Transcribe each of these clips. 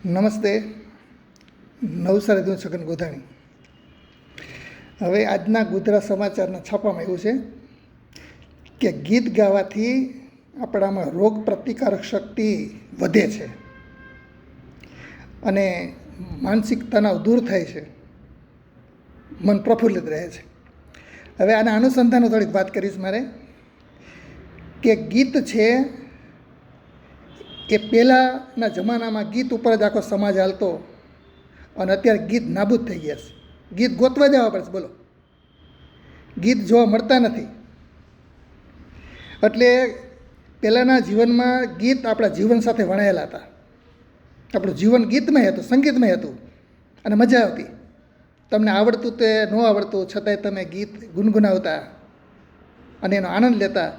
નમસ્તે. નવસારીથી હું છગન ગોધાણી. હવે આજના ગુજરાત સમાચારના છાપામાં એવું છે કે ગીત ગાવાથી આપણામાં રોગ પ્રતિકારક શક્તિ વધે છે અને માનસિક તણાવ દૂર થાય છે, મન પ્રફુલ્લિત રહે છે. હવે આના અનુસંધાનો થોડીક વાત કરીશ મારે કે ગીત છે એ પહેલાંના જમાનામાં ગીત ઉપર જ આખો સમાજ હાલતો અને અત્યારે ગીત નાબૂદ થઈ ગયા છે. ગીત ગોતવા જવા પડશે, બોલો, ગીત જોવા મળતા નથી. એટલે પહેલાંના જીવનમાં ગીત આપણા જીવન સાથે વણાયેલા હતા. આપણું જીવન ગીતમય હતું, સંગીતમય હતું અને મજા આવતી. તમને આવડતું તે ન આવડતું છતાંય તમે ગીત ગુનગુનાવતા અને એનો આનંદ લેતા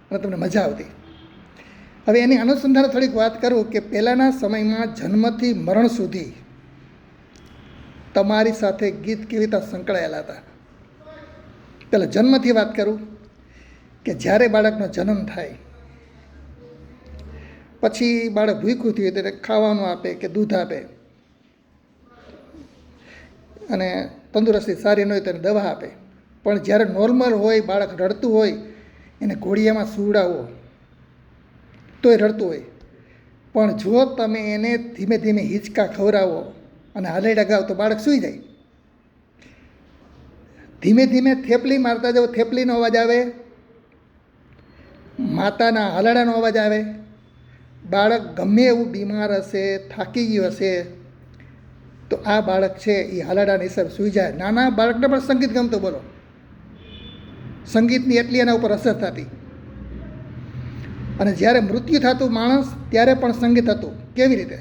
અને તમને મજા આવતી. હવે એની અનુસંધાને થોડીક વાત કરું કે પહેલાંના સમયમાં જન્મથી મરણ સુધી તમારી સાથે ગીત કેવી રીતે સંકળાયેલા હતા. પહેલાં જન્મથી વાત કરું કે જ્યારે બાળકનો જન્મ થાય પછી બાળક ભૂખ્યું થયું ત્યારે ખાવાનું આપે કે દૂધ આપે અને તંદુરસ્તી સારી ન હોય તેને દવા આપે. પણ જ્યારે નોર્મલ હોય, બાળક રડતું હોય, એને ઘોડિયામાં સુવડાવો તોય રડતું હોય, પણ જો તમે એને ધીમે ધીમે હિંચકા ખવડાવો અને હાલેડા ગાવ તો બાળક સૂઈ જાય. ધીમે ધીમે થેપલી મારતા જાઓ, થેપલીનો અવાજ આવે, માતાના હાલાડાનો અવાજ આવે. બાળક ગમે એવું બીમાર હશે, થાકી ગયું હશે તો આ બાળક છે એ હાલાડાની હિસાબે સૂઈ જાય. નાના બાળકને પણ સંગીત ગમતું, બોલો, સંગીતની એટલી એના ઉપર અસર થતી. અને જ્યારે મૃત્યુ થતું માણસ ત્યારે પણ સંગીત હતું. કેવી રીતે?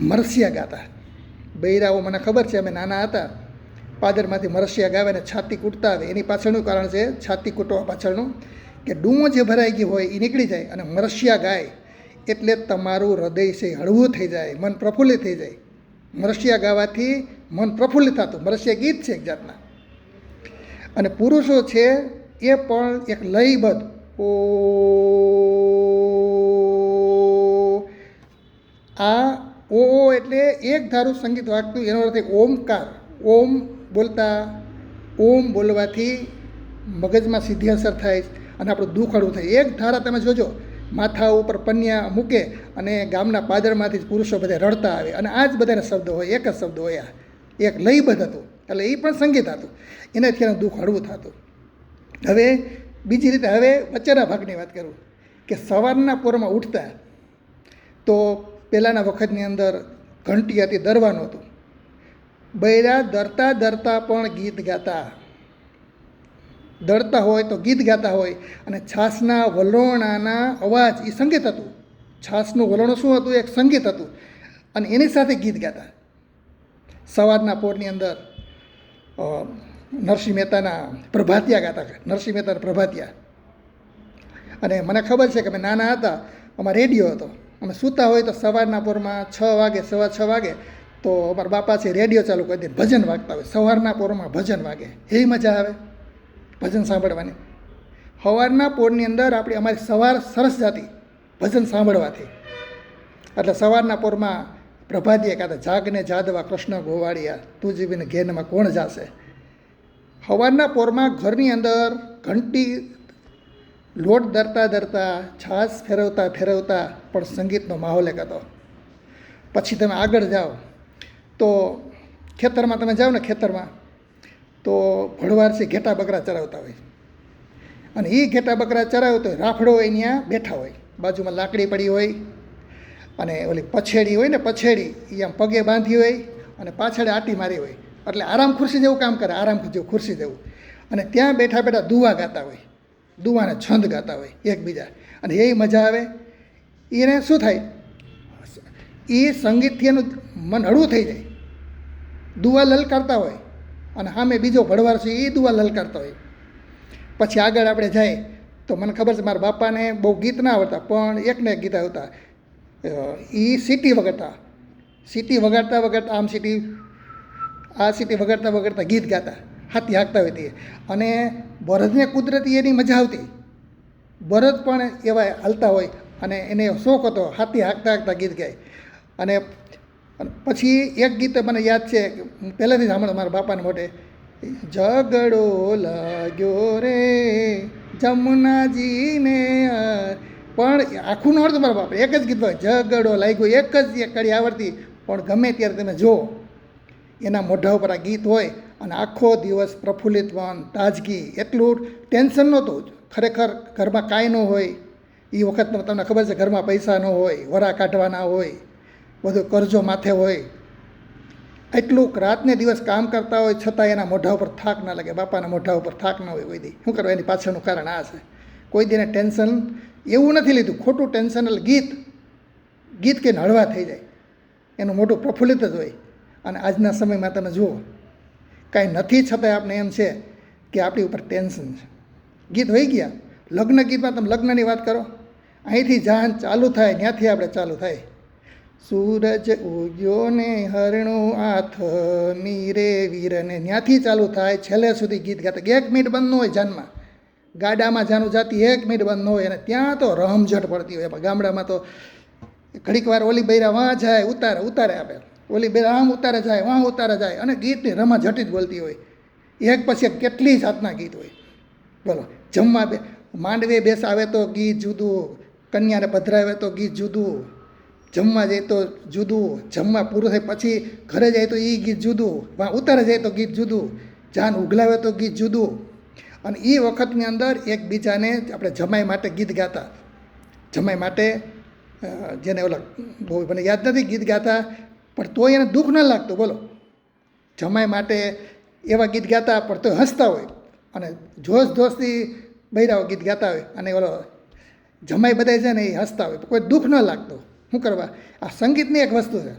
મરસિયા ગાતા બૈરાઓ. મને ખબર છે, અમે નાના હતા પાદરમાંથી મરસિયા ગાવે ને છાતી કૂટતા આવે. એની પાછળનું કારણ છે, છાતી કૂટવા પાછળનું, કે ડૂમો જે ભરાઈ ગઈ હોય એ નીકળી જાય અને મરસિયા ગાય એટલે તમારું હૃદય છે હળવું થઈ જાય, મન પ્રફુલ્લિત થઈ જાય. મરસિયા ગાવાથી મન પ્રફુલ્લિત થતું. મરસિયા ગીત છે એક જાતના. અને પુરુષો છે એ પણ એક લયબદ્ધ ઓ, આ ઓ એટલે એક ધારું સંગીત વાગતું. એનો અર્થ ઓમકાર. ઓમ બોલતા, ઓમ બોલવાથી મગજમાં સીધી અસર થાય અને આપણું દુઃખ હળવું થાય. એક ધારા તમે જોજો, માથા ઉપર પન્યા મૂકે અને ગામના પાદરમાંથી જ પુરુષો બધા રડતા આવે અને આ જ બધાના શબ્દો હોય, એક જ શબ્દ હોય. આ એક લયબદ્ધ હતું એટલે એ પણ સંગીત હતું. એનાથી એનું દુઃખ હળવું થતું. હવે બીજી રીતે, હવે વચ્ચેના ભાગની વાત કરું કે સવારના પોરમાં ઉઠતા તો પહેલાંના વખતની અંદર ઘંટી હતી, દરવાનું હતું. બૈરા દરતા દરતા પણ ગીત ગાતા. દરતા હોય તો ગીત ગાતા હોય. અને છાસના વલોણાના અવાજ એ સંગીત હતું. છાસનું વલણું શું હતું? એક સંગીત હતું અને એની સાથે ગીત ગાતા. સવારના પોરની અંદર નરસિંહ મહેતાના પ્રભાતિયા ગાતા. નરસિંહ મહેતાના પ્રભાતિયા. અને મને ખબર છે કે અમે નાના હતા, અમારો રેડિયો હતો. અમે સૂતા હોય તો સવારના પોરમાં 6 વાગે, 6:15 વાગે તો અમારા બાપા છે રેડિયો ચાલુ કરી દે, ભજન વાગતા હોય. સવારના પોરમાં ભજન વાગે, એવી મજા આવે ભજન સાંભળવાની. સવારના પોરની અંદર અમારી સવાર સરસ જતી ભજન સાંભળવાથી. એટલે સવારના પોરમાં પ્રભાતિયા ગાતા, જાગને જાદવા કૃષ્ણ ગોવાળિયા, તું જીવીને ઘેરમાં કોણ જાશે. સવારના પોરમાં ઘરની અંદર ઘંટી લોટ દરતા દરતા, છાશ ફેરવતા ફેરવતા પણ સંગીતનો માહોલ એક હતો. પછી તમે આગળ જાઓ તો ખેતરમાં તમે જાઓ ને, ખેતરમાં તો ભડવારથી ઘેટા બકરા ચરાવતા હોય અને એ ઘેટા બકરા ચરાવતો હોય, રાફડો હોય ત્યાં બેઠા હોય, બાજુમાં લાકડી પડી હોય અને ઓલી પછેડી હોય ને, પછેડી એ આમ પગે બાંધી હોય અને પાછળ આટી મારી હોય. એટલે આરામ ખુરશી જેવું કામ કરે, આરામ જેવું ખુરશી જેવું. અને ત્યાં બેઠા બેઠા દુવા ગાતા હોય, દુવાને છંદ ગાતા હોય એકબીજા. અને એ મજા આવે. એને શું થાય, એ સંગીતથી એનું મન હળવું થઈ જાય. દુવા લલકારતા હોય અને સામે બીજો ભડવાર છે એ દુવા લલકારતા હોય. પછી આગળ આપણે જાય તો મને ખબર છે, મારા બાપાને બહુ ગીત ના આવડતા પણ એકને એક ગીત આવતા. એ સીટી વગાડતા, સીટી વગાડતા વગાડતા આમ સીટી, આ સીટી વગાડતા વગાડતા ગીત ગાતા, હાથી હાંકતા હોય તે. અને બળદને કુદરતી એની મજા આવતી. બળદ પણ એવા હાલતા હોય અને એને શોખ હતો હાથી હાંકતા હાંકતા ગીત ગાય. અને પછી એક ગીત મને યાદ છે, પહેલેથી સાંભળો મારા બાપાને મોઢે, ઝઘડો લાગ્યો રે જમુનાજીને પણ આખું ન આવડતું મારા બાપા, એક જ ગીત હોય, ઝઘડો લાગ્યો, એક જ એક કડી આવડતી, પણ ગમે ત્યારે તમે જુઓ એના મોઢા ઉપર આ ગીત હોય અને આખો દિવસ પ્રફુલ્લિત મન, તાજગી, એટલું ટેન્શન નહોતું. ખરેખર ઘરમાં કાંઈ ન હોય એ વખતમાં તમને ખબર છે, ઘરમાં પૈસા ન હોય, વરા કાઢવાના હોય, બધું કરજો માથે હોય, એટલું રાતને દિવસ કામ કરતા હોય છતાં એના મોઢા ઉપર થાક ના લાગે. બાપાના મોઢા ઉપર થાક ના હોય કોઈ દી. શું કરવા? એની પાછળનું કારણ આ છે, કોઈ દીને ટેન્શન એવું નથી લીધું. ખોટું ટેન્શન એટલે ગીત કે હળવા થઈ જાય, એનું મોઢું પ્રફુલ્લિત જ હોય. અને આજના સમયમાં તમે જુઓ કાંઈ નથી છતાંય આપણે એમ છે કે આપણી ઉપર ટેન્શન છે. ગીત વહી ગયા. લગ્ન ગીતમાં તમે લગ્નની વાત કરો, અહીંથી જાન ચાલુ થાય ત્યાંથી આપણે ચાલુ થાય, સૂરજ ઉગ્યો ને હરણું આથ નીરે વીરને, ત્યાંથી ચાલુ થાય છેલ્લે સુધી ગીત ગાતા. 1 મિનિટ બંધ ન હોય જાનમાં, ગાડામાં જાનું જાતી 1 મિનિટ બંધ ન હોય. અને ત્યાં તો રમઝટ પડતી હોય. ગામડામાં તો ઘડીક વાર ઓલી બૈરા વાં જાય, ઉતારે આપે, ઓલી બૈરા આમ ઉતારે જાય, વાં ઉતારે જાય, અને ગીતની રમાઝટી જ બોલતી હોય. એક પછી એક કેટલી જાતના ગીત હોય. બોલો, જમવા માંડવે બેસાવે તો ગીત જુદું, કન્યાને પધરાવે તો ગીત જુદું, જમવા જાય તો જુદું, જમવા પૂરું થાય પછી ઘરે જાય તો એ ગીત જુદું, વાં ઉતારે જાય તો ગીત જુદું, જાન ઉઘલાવે તો ગીત જુદું. અને એ વખતની અંદર એકબીજાને આપણે જમાઈ માટે ગીત ગાતા. જમાઈ માટે જેને ઓલા બહુ મને યાદ નથી ગીત ગાતા, પણ તોય એને દુઃખ ન લાગતું. બોલો, જમાઈ માટે એવા ગીત ગાતા, પણ તોય હસતા હોય. અને જોશથી બૈરાઓ ગીત ગાતા હોય અને ઓલો જમાઈ બધાય છે ને એ હસતા હોય, કોઈ દુઃખ ન લાગતું. શું કરવા? આ સંગીતની એક વસ્તુ છે.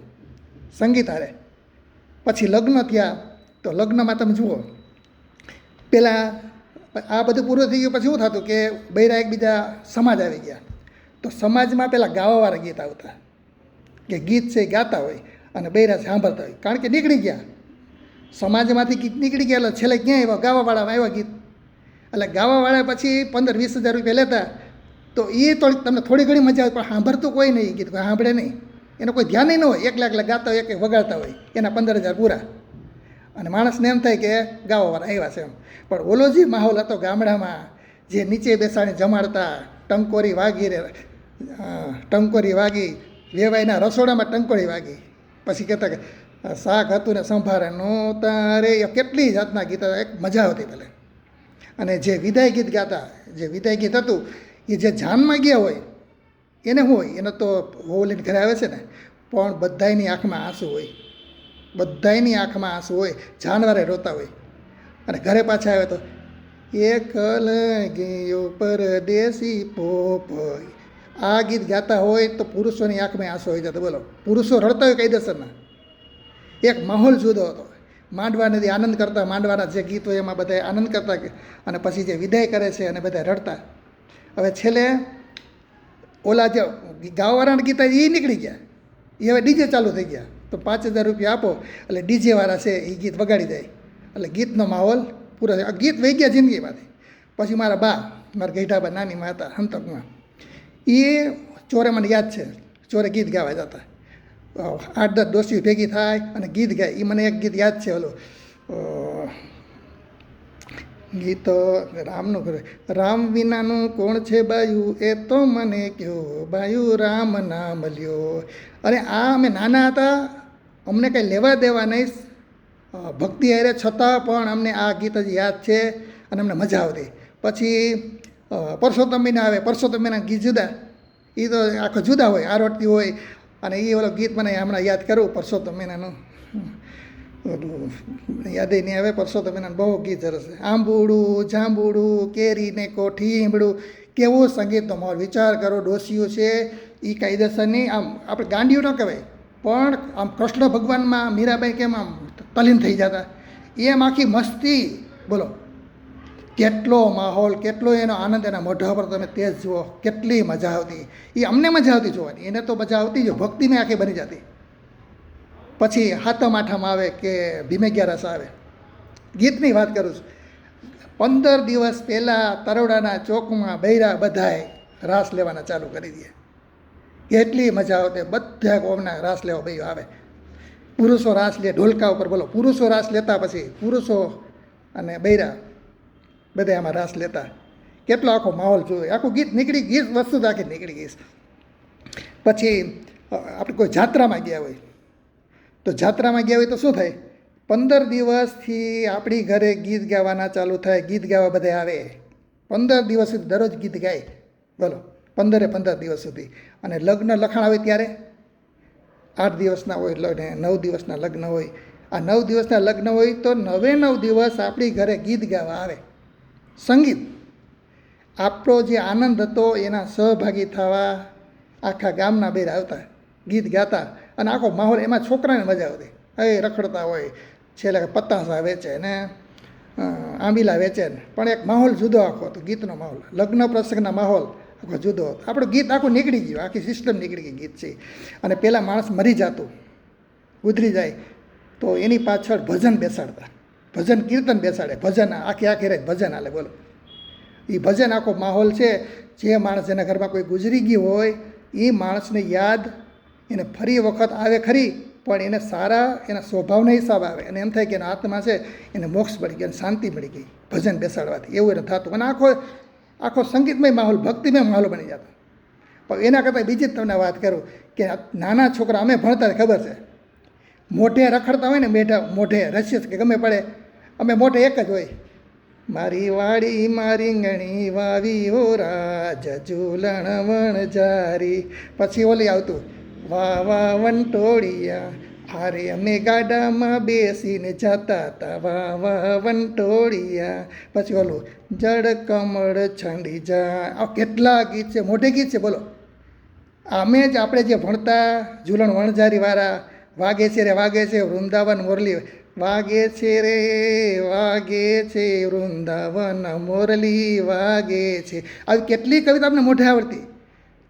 સંગીત હારે પછી લગ્ન થયા, તો લગ્નમાં તમે જુઓ, પહેલાં આ બધું પૂરું થઈ ગયું પછી શું થતું કે બૈરા એકબીજા સમાજ આવી ગયા, તો સમાજમાં પહેલાં ગાવાવાળા ગીત આવતા, કે ગીત છે એ ગાતા હોય અને બૈરા સાંભળતા હોય. કારણ કે નીકળી ગયા સમાજમાંથી, ગીત નીકળી ગયા, એટલે છેલ્લે ક્યાં આવ્યા? ગાવાવાળામાં આવ્યા ગીત. એટલે ગાવાવાળા પછી 15-20 હજાર રૂપિયા લેતા, તો એ તમને થોડી ઘણી મજા આવે, પણ સાંભળતું કોઈ નહીં. ગીત કોઈ સાંભળે નહીં, એનો કોઈ ધ્યાન ન હોય. એકલા ગાતા હોય, એક વગાડતા હોય, એના 15,000 પૂરા. અને માણસને એમ થાય કે ગાવાવાળા આવ્યા છે એમ. પણ ઓલો જે માહોલ હતો ગામડામાં, જે નીચે બેસાડીને જમાડતા, ટંકોરી વાગી, વેવાઈના રસોડામાં ટંકોરી વાગી, પછી કહેતા કે શાક હતું ને સંભારે નો તારે, કેટલી જાતના ગીત, એક મજા આવતી પહેલાં. અને જે વિદાય ગીત ગાતા, જે વિદાય ગીત હતું એ જે જાનમાં ગયા હોય એને શું હોય, એને તો હોલીને ઘરે આવે છે ને, પણ બધાયની આંખમાં આંસુ હોય, બધાયની આંખમાં આંસુ હોય, જાનવારે રોતા હોય. અને ઘરે પાછા આવે તો એકલ ગયો પરદેશી પોપય, આ ગીત ગાતા હોય તો પુરુષોની આંખમાં આંસુ હોય જતા. બોલો, પુરુષો રડતા હોય કાયદેસરના. એક માહોલ જુદો હતો. માંડવાને આનંદ કરતા, માંડવાના જે ગીત હોય એમાં બધા આનંદ કરતા, અને પછી જે વિદાય કરે છે અને બધા રડતા. હવે છેલ્લે ઓલા જે ગાવાવાળાના ગીત એ નીકળી ગયા, એ હવે ડીજે ચાલુ થઈ ગયા. તો 5,000 રૂપિયા આપો એટલે ડીજેવાળા છે એ ગીત વગાડી જાય, એટલે ગીતનો માહોલ પૂરો થાય. ગીત વહી ગયા જિંદગીમાંથી. પછી મારા ગઈઢાબા નાનીમાં હતા હંતકમાં, એ ચોરે મને યાદ છે, ચોરે ગીત ગાવા જતા. 8-10 દોસ્તીઓ ભેગી થાય અને ગીત ગાય. એ મને એક ગીત યાદ છે, ઓલું ગીત રામનું કરે, રામ વિનાનું કોણ છે બાયું, એ તો મને કહો બાયું, રામ નામ લ્યો. અને આ અમે નાના હતા, અમને કંઈ લેવા દેવા નહીં, ભક્તિ હારે, છતાં પણ અમને આ ગીત જ યાદ છે અને અમને મજા આવતી. પછી પરસોત્તમ મહિના આવે, પરસોત્તમ મહિના ગીત જુદા, એ તો આખો જુદા હોય, આરોટતી હોય. અને એ ઓલો ગીત મને હમણાં યાદ કરું, પરસોત્તમ મહિનાનું યાદ નહીં આવે. પરસોત્તમ મહિનાનું બહુ ગીત સરસ છે. આંબુડું જાંબુડું કેરીને કોઠીંબડું, કેવું સંગીતનો માહોલ. વિચાર કરો, ડોસીયું છે એ કાયદેસરની, આમ આપણે ગાંડિયું ન કહેવાય, પણ આમ કૃષ્ણ ભગવાનમાં મીરાબાઈ કેમ આમ તલીન થઈ જતા, એમ આખી મસ્તી. બોલો, કેટલો માહોલ, કેટલો એનો આનંદ એના મોઢા પર તમે તેજ જુઓ, કેટલી મજા આવતી. એ અમને મજા આવતી જોવાની, એને તો મજા આવતી જ, ભક્તિને આખી બની જતી. પછી હાથમ આઠમ આવે કે ભીમે 11 આવે, ગીતની વાત કરું છું. 15 દિવસ પહેલાં તરોડાના ચોકમાં બૈરા બધાય રાસ લેવાના ચાલુ કરી દે. કેટલી મજા આવતી. બધા કોમના રાસ લેવા ભાઈઓ આવે. પુરુષો રાસ લે ઢોલકા ઉપર, બોલો. પુરુષો રાસ લેતા, પછી પુરુષો અને બૈરા બધા આમાં રાસ લેતા. કેટલો આખો માહોલ જોયો. આખું ગીત નીકળી, ગીત વસ્તુ તો આખી નીકળી ગઈ. પછી આપણે કોઈ જાત્રામાં ગયા હોય તો જાત્રામાં ગયા હોય તો શું થાય? 15 દિવસથી આપણી ઘરે ગીત ગાવાના ચાલુ થાય. ગીત ગાવા બધા આવે. 15 દિવસ સુધી દરરોજ ગીત ગાય, બોલો. 15 દિવસ સુધી. અને લગ્ન લખાણ આવે ત્યારે 8 દિવસના હોય, 9 દિવસના લગ્ન હોય. આ 9 દિવસના લગ્ન હોય તો 9 દિવસ આપણી ઘરે ગીત ગાવા આવે. સંગીત, આપણો જે આનંદ હતો એના સહભાગી થવા આખા ગામના બેર આવતા, ગીત ગાતા. અને આખો માહોલ, એમાં છોકરાને મજા આવતી. એ રખડતા હોય, છેલ્લે પતાસા વેચે ને આંબીલા વેચે ને, પણ એક માહોલ જુદો આખો હતો. ગીતનો માહોલ, લગ્ન પ્રસંગના માહોલ આખો જુદો હતો. આપણું ગીત આખું નીકળી ગયું, આખી સિસ્ટમ નીકળી ગઈ ગીત છે. અને પહેલાં માણસ મરી જતું, ગુજરી જાય તો એની પાછળ ભજન બેસાડતા, ભજન કીર્તન બેસાડે, ભજન આખી રાત ભજન હાલે, બોલો. એ ભજન આખો માહોલ છે. જે માણસ જેના ઘરમાં કોઈ ગુજરી ગયું હોય એ માણસને યાદ એને ફરી વખત આવે ખરી, પણ એને સારા એના સ્વભાવના હિસાબ આવે. અને એમ થાય કે એના આત્મા છે એને મોક્ષ મળી ગયો, શાંતિ મળી ગઈ ભજન બેસાડવાથી, એવું એને થતું. અને આખો સંગીતમય માહોલ, ભક્તિમય માહોલ બની જતો. પણ એના કરતાં બીજી જ તમને વાત કરું કે નાના છોકરા, અમે ભણતા ખબર છે, મોઢે રખડતા હોય ને, મોઢે રસ્ય કે ગમે પડે, અમે મોઢે એક જ હોય, મારી વાડી મારી ગણી વાવી ઓ રાજ ઝૂલણ વણજારી. પછી ઓલી આવતું, વા વા વંટોળિયા, હારે અમે ગાડામાં બેસીને જતા હતા, વા વા વંટોળિયા. પછી ઓલું, જળ કમળ છંડી જા. આ કેટલા ગીત છે, મોઢે ગીત છે, બોલો. અમે જ આપણે જે ભણતા ઝૂલણ વણજારીવાળા, વાગે છે રે વાગે છે વૃંદાવન મોરલી, વાગે છે રે વાગે છે વૃંદાવન મોરલી વાગે છે. આવી કેટલી કવિતા આપણે મોઢે આવડતી.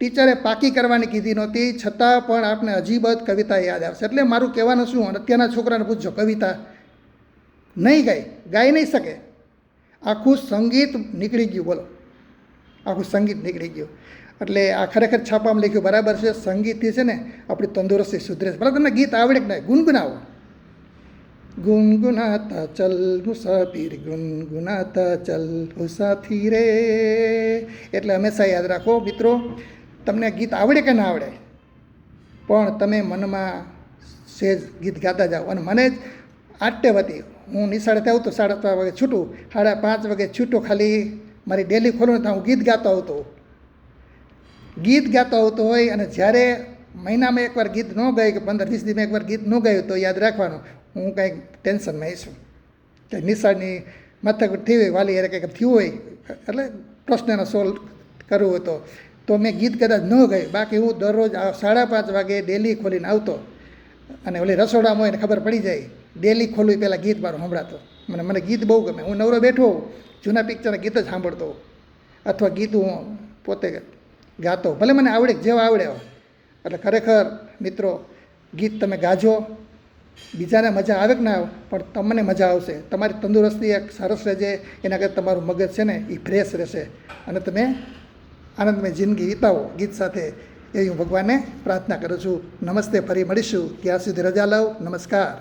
ટીચરે પાકી કરવાની કીધી નહોતી, છતાં પણ આપણે અજીબત કવિતા યાદ આવશે. એટલે મારું કહેવાનું શું, અત્યારના છોકરાને પૂછજો, કવિતા નહીં ગાઈ નહીં શકે. આખું સંગીત નીકળી ગયું, બોલો. આખું સંગીત નીકળી ગયું. એટલે આ ખરેખર છાપામાં લખ્યું, બરાબર છે. સંગીતથી છે ને આપણી તંદુરસ્તી સુધરે છે. ભલે તમને ગીત આવડે કે નહીં, ગુનગુનાવો. ગુનગુનાતા ચલ મુસાફિર, ગુનગુનાતા ચલ મુસાફિર રે. એટલે હંમેશા યાદ રાખો મિત્રો, તમને ગીત આવડે કે ના આવડે, પણ તમે મનમાં સેજ ગીત ગાતા જાઓ. અને મને જ આ ટેવ હતી. હું નિશાળેથી આવતો 4:30 વાગે છૂટું, 5:30 વાગે છૂટું, ખાલી મારી ડેલી ખોલું તો હું ગીત ગાતો આવતો. ગીત ગાતો આવતો હોય. અને જ્યારે મહિનામાં એકવાર ગીત ન ગાય કે 15-20 દિવસમાં એકવાર ગીત ન ગાયું તો યાદ રાખવાનું, હું કંઈક ટેન્શનમાં છું, કે નિશાળની માથાકૂટ થઈ હોય, વાલી યારે કંઈક થયું હોય, એટલે પ્રશ્નનો સોલ્વ કરવો હતો તો મેં ગીત કદાચ ન ગાયું. બાકી હું દરરોજ 5:30 વાગે ડેલી ખોલીને આવતો. અને ઓલી રસોડામાં હોય ને ખબર પડી જાય, ડેલી ખોલવી પહેલાં ગીત મારું સંભળાતો. મને ગીત બહુ ગમે. હું નવરો બેઠો જૂના પિક્ચરના ગીત જ સાંભળતો, અથવા ગીત હું પોતે ગાતો, ભલે મને આવડે જેવા આવડે. એટલે ખરેખર મિત્રો, ગીત તમે ગાજો. બીજાને મજા આવે કે ના આવે, પણ તમને મજા આવશે. તમારી તંદુરસ્તી એક સરસ રહેશે. એના કરતાં તમારું મગજ છે ને એ ફ્રેશ રહેશે અને તમે આનંદમય જિંદગી વિતાવો ગીત સાથે, એવી હું ભગવાનને પ્રાર્થના કરું છું. નમસ્તે. ફરી મળીશું. ત્યાં સુધી રજા લઉં. નમસ્કાર.